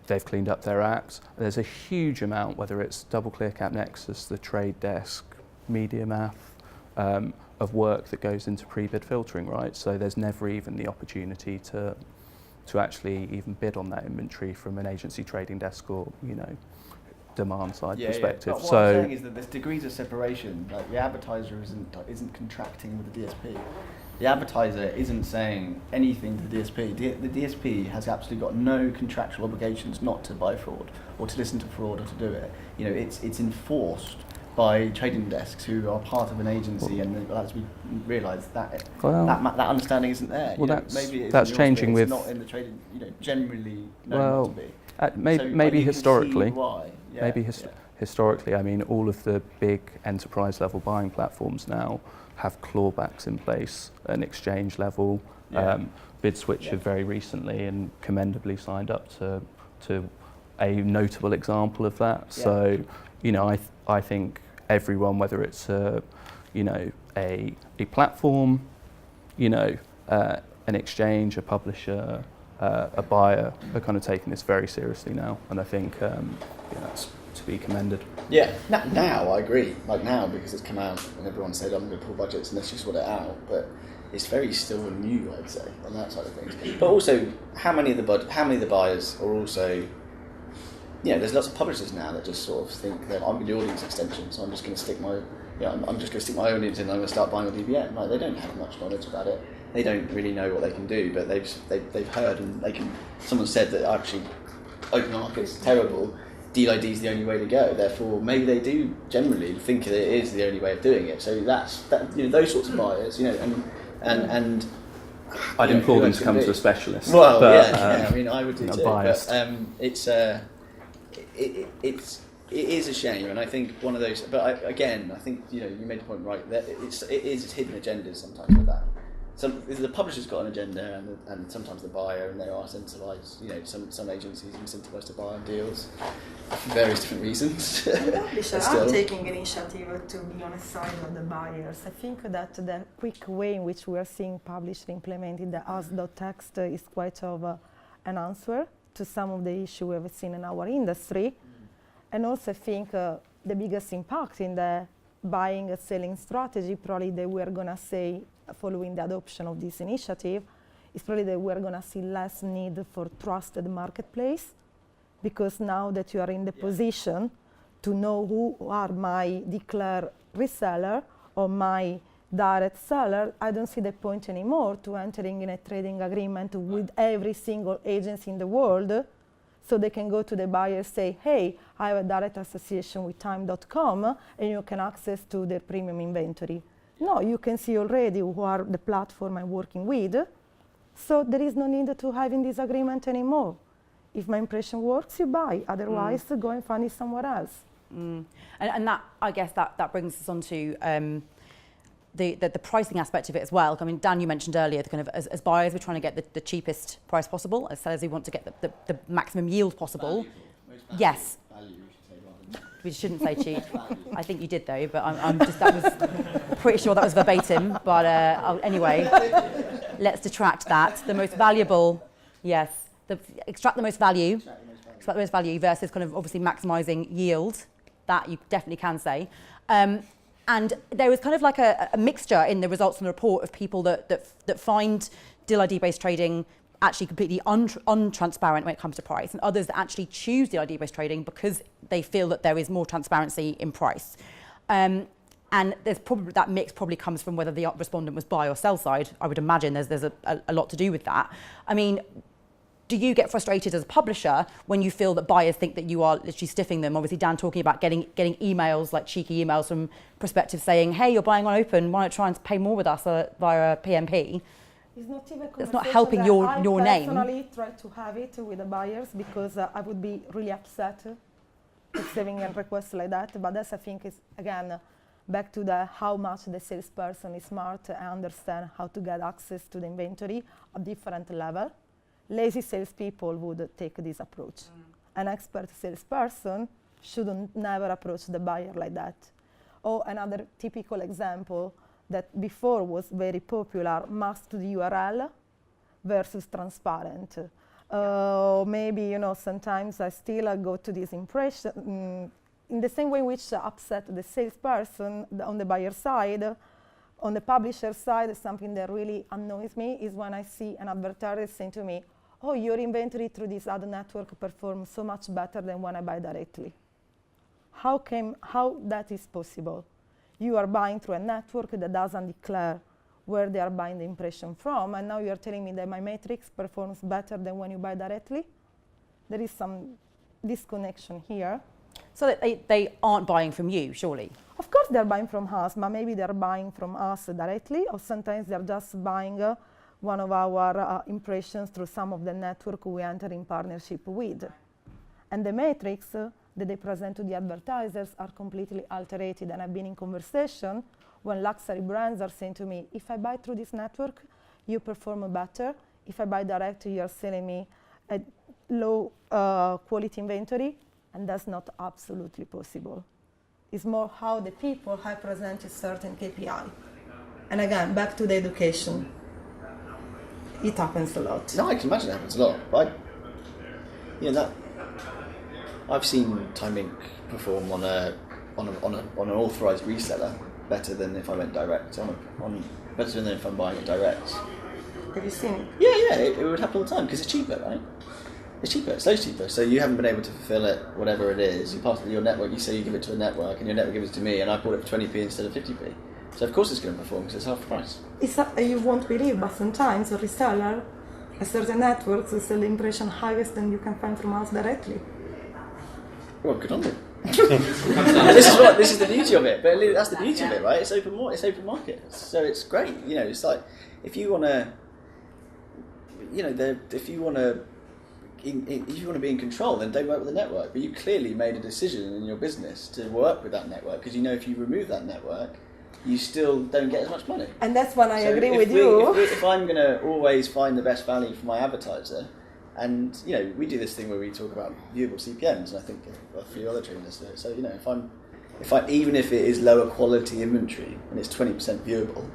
Speaker 6: they've cleaned up their act. There's a huge amount, whether it's DoubleClick, AppNexus, the Trade Desk, MediaMath, of work that goes into pre-bid filtering, right? So there's never even the opportunity to actually even bid on that inventory from an agency trading desk or, demand side perspective.
Speaker 4: But what I'm saying is that there's degrees of separation. Like, the advertiser isn't contracting with the DSP. The advertiser isn't saying anything to the DSP. The DSP has absolutely got no contractual obligations not to buy fraud or to listen to fraud or to do it. It's enforced by trading desks who are part of an agency, and as we realise that understanding isn't there. Maybe that's changing with. It's not in the trading. Generally known not to be.
Speaker 6: Maybe historically.
Speaker 4: Why?
Speaker 6: Historically, I mean, all of the big enterprise level buying platforms now have clawbacks in place at an exchange level. BidSwitch have very recently and commendably signed up to a notable example of that. So, I think everyone, whether it's a platform, an exchange, a publisher, a buyer, are kind of taking this very seriously now, and I think that's to be commended.
Speaker 4: Yeah, now I agree. Like, now, because it's come out and everyone said, I'm going to pull budgets and let's just sort it out. But it's very still new, I'd say, on that side of things. But also, how many of the buyers are also, there's lots of publishers now that just sort of think that I'm the audience extension, so I'm just going to stick my, I'm just going to stick my audience in and I'm going to start buying a DBM. Like, they don't have much knowledge about it. They don't really know what they can do, but they've heard and they can. Someone said that actually open market's terrible. Deal ID is the only way to go. Therefore, maybe they do generally think that it is the only way of doing it. So that's those sorts of buyers, and
Speaker 6: I'd implore them to come to a specialist.
Speaker 4: Well, but, I mean, I would do too.
Speaker 6: Biased.
Speaker 4: But it is a shame, and I think one of those. But I think you made the point right that it is hidden agendas sometimes with that. The publisher's got an agenda, and sometimes the buyer, and they are incentivized. Some agencies are incentivized to buy on deals for various different reasons.
Speaker 2: The publishers are taking initiative to be on the side of the buyers. I think that the quick way in which we are seeing publishers implementing the as.text is quite of an answer to some of the issues we have seen in our industry. And also I think the biggest impact in the buying and selling strategy, probably that we're going to say, following the adoption of this initiative, is probably that we're going to see less need for trusted marketplace, because now that you are in the position to know who are my declared reseller or my direct seller, I don't see the point anymore to entering in a trading agreement with every single agency in the world, so they can go to the buyer and say, hey, I have a direct association with time.com and you can access to their premium inventory. No, you can see already who are the platform I'm working with, so there is no need to having this agreement anymore. If my impression works, you buy. Otherwise, go and find it somewhere else.
Speaker 1: And that, I guess, that brings us on to the pricing aspect of it as well. I mean, Dan, you mentioned earlier, kind of as buyers, we're trying to get the cheapest price possible. As sellers, we want to get the maximum yield possible. Yes. We shouldn't say cheap. I think you did though, but I'm pretty sure that was verbatim. But anyway, let's detract that. The most valuable, yes. Extract the most value. Extract the most value versus kind of obviously maximising yield. That you definitely can say. And there was kind of like a mixture in the results from the report of people that find deal ID-based trading actually completely untransparent when it comes to price, and others that actually choose deal ID-based trading because they feel that there is more transparency in price. And there's probably that mix probably comes from whether the respondent was buy or sell side. I would imagine there's a lot to do with that. I mean, do you get frustrated as a publisher when you feel that buyers think that you are literally stiffing them? Obviously, Dan talking about getting emails, like cheeky emails from prospective saying, hey, you're buying on open, why not try and pay more with us via PMP?
Speaker 2: It's not even
Speaker 1: It's not helping your name.
Speaker 2: I personally try to have it with the buyers because I would be really upset receiving a request like that. But that's, I think, is again back to the how much the salesperson is smart and understand how to get access to the inventory at different level. Lazy salespeople would take this approach. An expert salesperson shouldn't never approach the buyer like that. Or another typical example that before was very popular, masked URL versus transparent. Maybe, you know, sometimes I still go to this impression, in the same way which upset the salesperson on the buyer side. On the publisher side, something that really annoys me is when I see an advertiser saying to me, oh, your inventory through this ad network performs so much better than when I buy directly. How that is possible? You are buying through a network that doesn't declare where they are buying the impression from, and now you are telling me that my matrix performs better than when you buy directly? There is some disconnection here.
Speaker 1: So that they aren't buying from you, surely?
Speaker 2: Of course they're buying from us, but maybe they're buying from us directly, or sometimes they're just buying one of our impressions through some of the network we enter in partnership with. And the matrix that they present to the advertisers are completely altered. And I've been in conversation when luxury brands are saying to me, if I buy through this network, you perform better. If I buy direct, you're selling me a low quality inventory, and that's not absolutely possible. It's more how the people have presented certain KPI. And again, back to the education. It happens a lot.
Speaker 4: No, I can imagine it happens a lot. But I've seen Time Inc. perform on an authorized reseller better than if I went direct. Better than if I'm buying it direct.
Speaker 2: Have you seen it?
Speaker 4: Yeah, it would happen all the time because it's cheaper, right? It's cheaper. It's loads cheaper. So you haven't been able to fulfill it, whatever it is. You pass it to your network. You say you give it to a network, and your network gives it to me, and I bought it for 20p instead of 50p. So of course it's going to perform because it's half the price.
Speaker 2: You won't believe, but sometimes a reseller, a certain network, will sell the impression highest than you can find from us directly.
Speaker 4: Well, good on them. This is the beauty of it. But that's the beauty of it, right? It's open market. So it's great. You know, it's like if you want to, if you want to be in control, then don't work with the network. But you clearly made a decision in your business to work with that network because you know if you remove that network, you still don't get as much money.
Speaker 2: And that's when I agree with you.
Speaker 4: If I'm going to always find the best value for my advertiser, and we do this thing where we talk about viewable CPMs, and I think a few other trainers do it. So if I even if it is lower quality inventory and it's 20% viewable,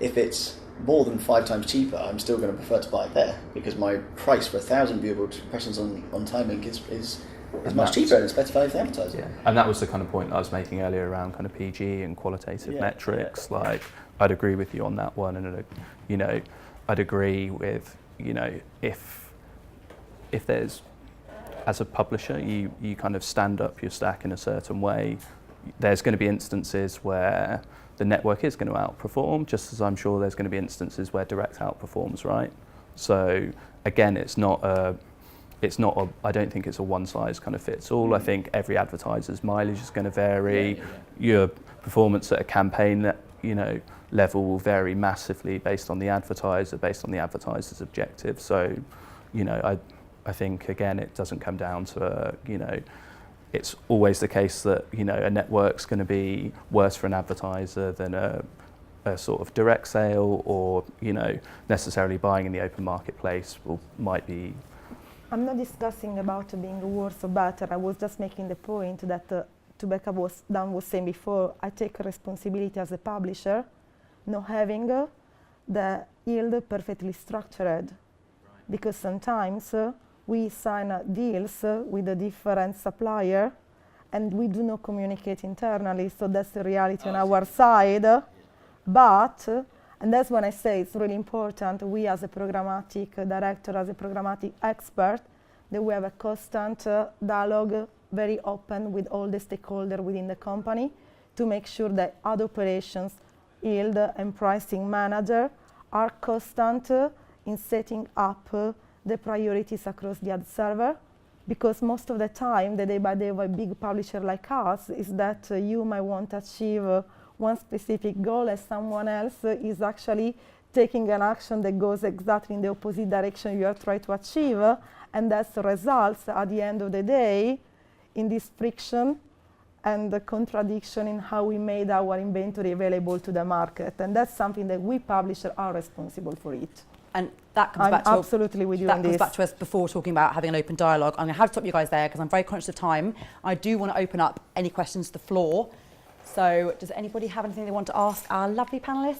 Speaker 4: if it's more than 5 times cheaper, I'm still going to prefer to buy it there because my price for 1,000 viewable impressions on Time Inc. is much cheaper and it's better value for the advertiser.
Speaker 6: Yeah. And that was the kind of point I was making earlier around kind of PG and qualitative metrics. Yeah. Like, I'd agree with you on that one, and I'd agree with if there's, as a publisher, you kind of stand up your stack in a certain way, there's going to be instances where the network is going to outperform, just as I'm sure there's going to be instances where direct outperforms, right? So again, I don't think it's a one size kind of fits all. I think every advertiser's mileage is going to vary. Your performance at a campaign level will vary massively based on the advertiser, based on the advertiser's objective. So, I think again, it doesn't come down to it's always the case that a network's going to be worse for an advertiser than a sort of direct sale, or necessarily buying in the open marketplace might be.
Speaker 2: I'm not discussing about being worse or better. I was just making the point that to back up what Dan was saying before, I take responsibility as a publisher, not having the yield perfectly structured, because sometimes we sign deals with a different supplier and we do not communicate internally, so that's the reality on our side. But, and that's when I say it's really important, we as a programmatic director, as a programmatic expert, that we have a constant dialogue, very open with all the stakeholders within the company to make sure that ad operations, yield and pricing manager are constant in setting up the priorities across the ad server, because most of the time, the day-by-day of a big publisher like us is that you might want to achieve one specific goal as someone else is actually taking an action that goes exactly in the opposite direction you are trying to achieve, and that results at the end of the day in this friction and the contradiction in how we made our inventory available to the market. And that's something that we publishers are responsible for it.
Speaker 1: And that comes
Speaker 2: I'm
Speaker 1: back to
Speaker 2: absolutely with you on
Speaker 1: that comes
Speaker 2: this.
Speaker 1: back to us before talking about having an open dialogue. I'm going to have to stop you guys there because I'm very conscious of time. I do want to open up any questions to the floor. So does anybody have anything they want to ask our lovely panellists?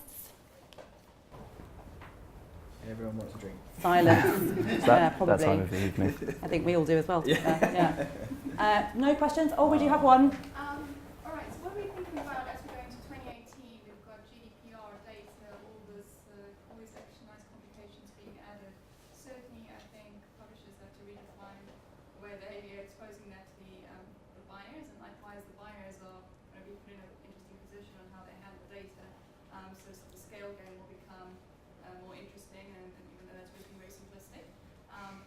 Speaker 4: Everyone wants a drink.
Speaker 1: Silence. Yeah, probably.
Speaker 6: That time of the evening.
Speaker 1: I think we all do as well. Yeah. No questions? Oh, we do have one.
Speaker 7: All right, so what are we thinking about as we go into 2018? We've got GDPR data, all these extra nice complications being added. Certainly, I think publishers have to redefine where behavior, exposing that to the buyers, and likewise the buyers are going to be put in an interesting position on how they handle data. So the scale game will become more interesting, and even though that's really very simplistic.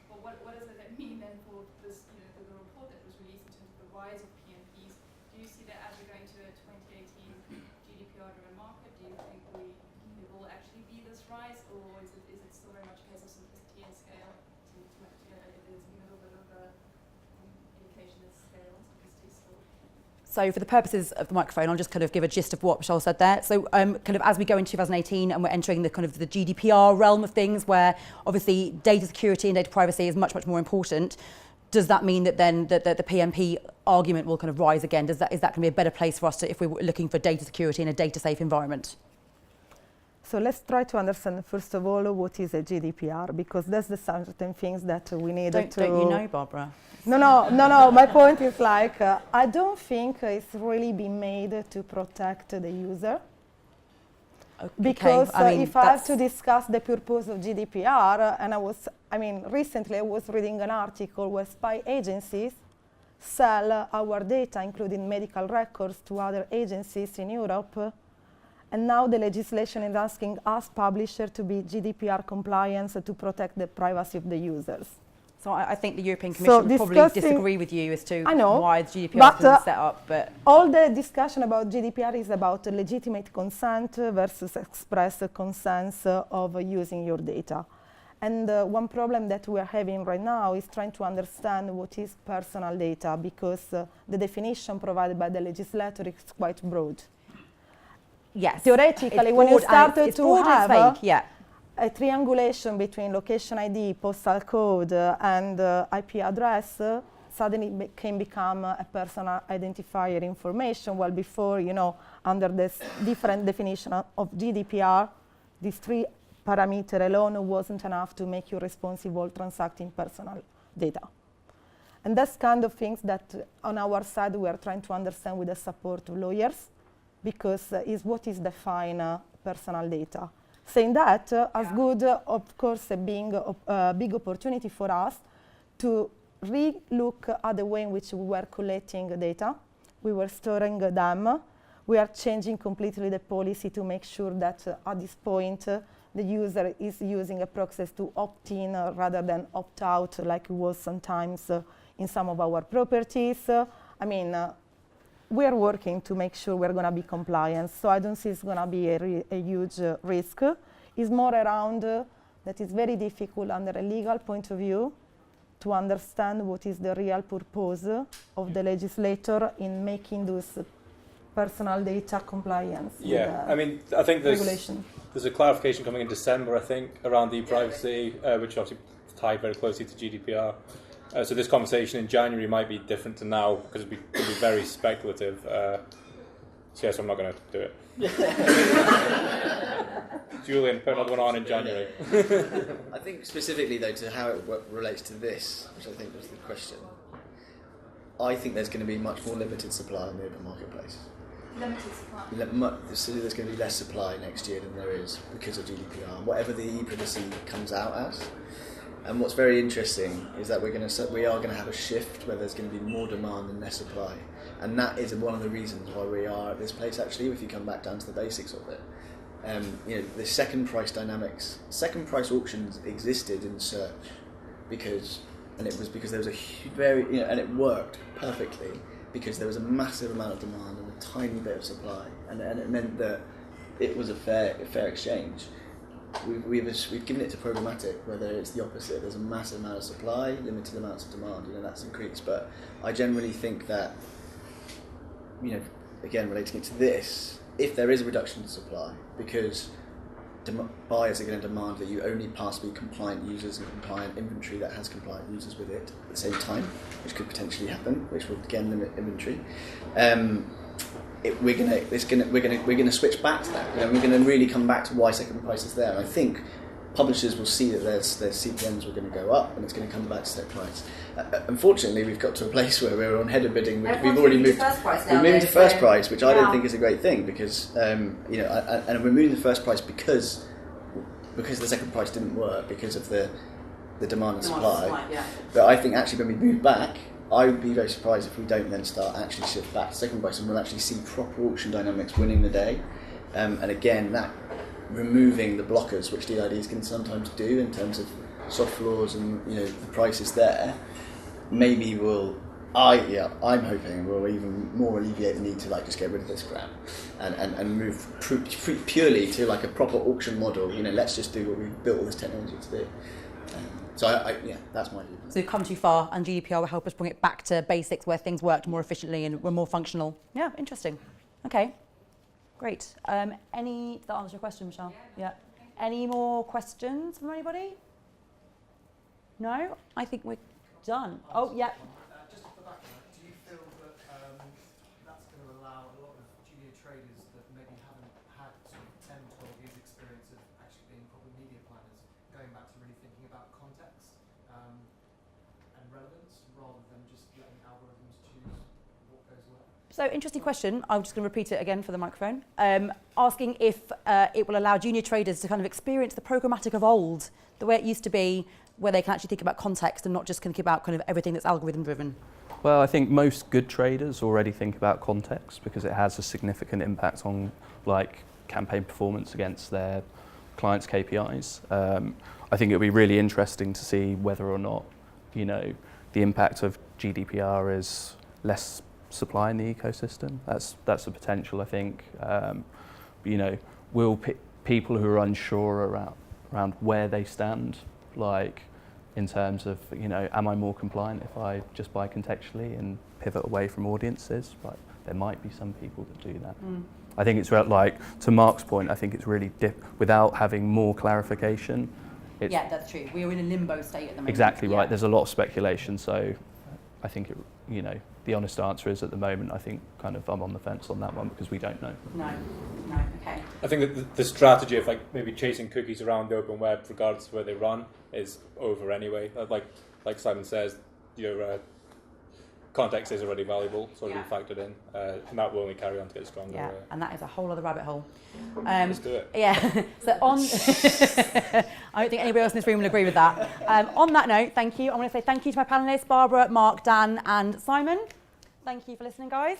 Speaker 7: But what does that mean then for this, the report that was released in terms of the rise of PMPs? Do you see that as we go into a 2018 GDPR-driven market? Do you think it will actually be this rise, or is it still very much a case of simplicity and scale? There's a little bit of an indication that scale and simplicity is still.
Speaker 1: So for the purposes of the microphone, I'll just kind of give a gist of what Michelle said there. So kind of as we go into 2018 and we're entering the kind of the GDPR realm of things where obviously data security and data privacy is much, much more important, does that mean that then the PMP argument will kind of rise again? Is that going to be a better place for us if we're looking for data security in a data safe environment?
Speaker 2: So let's try to understand, first of all, what is a GDPR, because that's the certain things that we need to...
Speaker 1: Don't you know, Barbara?
Speaker 2: No, my point is like, I don't think it's really been made to protect the user.
Speaker 1: Okay.
Speaker 2: Because
Speaker 1: I mean,
Speaker 2: if I have to discuss the purpose of GDPR, and recently I was reading an article where spy agencies sell our data, including medical records, to other agencies in Europe. And now the legislation is asking us publishers to be GDPR compliant to protect the privacy of the users.
Speaker 1: So I think the European Commission would probably disagree with you as to why the GDPR has been set up. But
Speaker 2: all the discussion about GDPR is about legitimate consent versus express consent of using your data. And one problem that we are having right now is trying to understand what is personal data, because the definition provided by the legislator is quite broad.
Speaker 1: yes,
Speaker 2: Theoretically, when you started to have a triangulation between location ID, postal code, and IP address, suddenly can become a personal identifier information. Well, before, under this different definition of GDPR, these three parameters alone wasn't enough to make you responsible transacting personal data. And that's kind of things that on our side we are trying to understand with the support of lawyers, because is what is defined personal data. Saying that, as good, of course, being a big opportunity for us to re-look at the way in which we were collecting data, we were storing them. We are changing completely the policy to make sure that at this point the user is using a process to opt in rather than opt out, like it was sometimes in some of our properties. We are working to make sure we're going to be compliant, so I don't see it's going to be a huge risk. It's more around that it's very difficult under a legal point of view to understand what is the real purpose of the legislator in making those personal data compliance.
Speaker 3: Yeah, I think there's a clarification coming in December, I think, around e-privacy, which obviously is tied very closely to GDPR. So this conversation in January might be different to now because it'd be very speculative. So yes, I'm not going to do it. Julian, put another one on in January.
Speaker 4: I think specifically though to how it relates to this, which I think was the question, I think there's going to be much more limited supply in the open marketplace.
Speaker 7: Limited supply?
Speaker 4: So there's going to be less supply next year than there is because of GDPR, whatever the e-privacy comes out as. And what's very interesting is that we are going to have a shift where there's going to be more demand and less supply. And that is one of the reasons why we are at this place, actually, if you come back down to the basics of it. The second price dynamics, second price auctions existed in search and it was because there was and it worked perfectly because there was a massive amount of demand and a tiny bit of supply, and it meant that it was a fair exchange. We've given it to programmatic, whether it's the opposite. There's a massive amount of supply, limited amounts of demand. That's increased. But I generally think that, again, relating it to this, if there is a reduction in supply, because buyers are going to demand that you only pass through compliant users and compliant inventory that has compliant users with it at the same time, which could potentially happen, which will again limit inventory. We're gonna switch back to that. We're going to really come back to why secondary price is there. And I think publishers will see that their CPMs are going to go up, and it's going to come back to set price. Unfortunately, we've got to a place where we're on header bidding. We've already moved. We're moving to first price, which I don't think is a great thing because and we're moving to first price because the second price didn't work because of the demand and supply. But I think actually when we move back, I would be very surprised if we don't then start actually shift back to second price, and we'll actually see proper auction dynamics winning the day. And again, that removing the blockers, which DIDs can sometimes do in terms of soft floors and the price is there, maybe I'm hoping will even more alleviate the need to just get rid of this crap and move purely to a proper auction model. Let's just do what we've built all this technology to do. So that's my view.
Speaker 1: So we've come too far, and GDPR will help us bring it back to basics where things worked more efficiently and were more functional. Yeah, interesting. Okay, great. Does that answer your question, Michelle? Yeah. Any more questions from anybody? No? I think we're done. Oh, yeah.
Speaker 8: Just off the back of that, do you feel that that's going to allow a lot of junior traders that maybe haven't had sort of 10, 12 years experience of actually being proper media planners, going back to really thinking about context and relevance rather than just letting algorithms choose what goes where?
Speaker 1: So, interesting question. I'm just going to repeat it again for the microphone. Asking if it will allow junior traders to kind of experience the programmatic of old, the way it used to be, where they can actually think about context and not just think about kind of everything that's algorithm driven.
Speaker 6: Well, I think most good traders already think about context because it has a significant impact on campaign performance against their clients' KPIs. I think it'll be really interesting to see whether or not, the impact of GDPR is less supply in the ecosystem. That's the potential, I think. Will people who are unsure around where they stand, in terms of, am I more compliant if I just buy contextually and pivot away from audiences? There might be some people that do that. I think it's to Mark's point, I think it's really without having more clarification.
Speaker 1: Yeah, that's true. We're in a limbo state at the moment.
Speaker 6: Exactly right. There's a lot of speculation, so I think the honest answer is at the moment, I think I'm on the fence on that one because we don't know.
Speaker 1: No, okay.
Speaker 3: I think that the strategy of maybe chasing cookies around the open web, regardless of where they run, is over anyway. Like Simon says, your context is already valuable, so it'll be factored in, and that will only carry on to get stronger.
Speaker 1: Yeah, and that is a whole other rabbit hole.
Speaker 3: Let's do it.
Speaker 1: Yeah. So I don't think anybody else in this room will agree with that. On that note, thank you. I want to say thank you to my panellists, Barbara, Mark, Dan, and Simon. Thank you for listening, guys.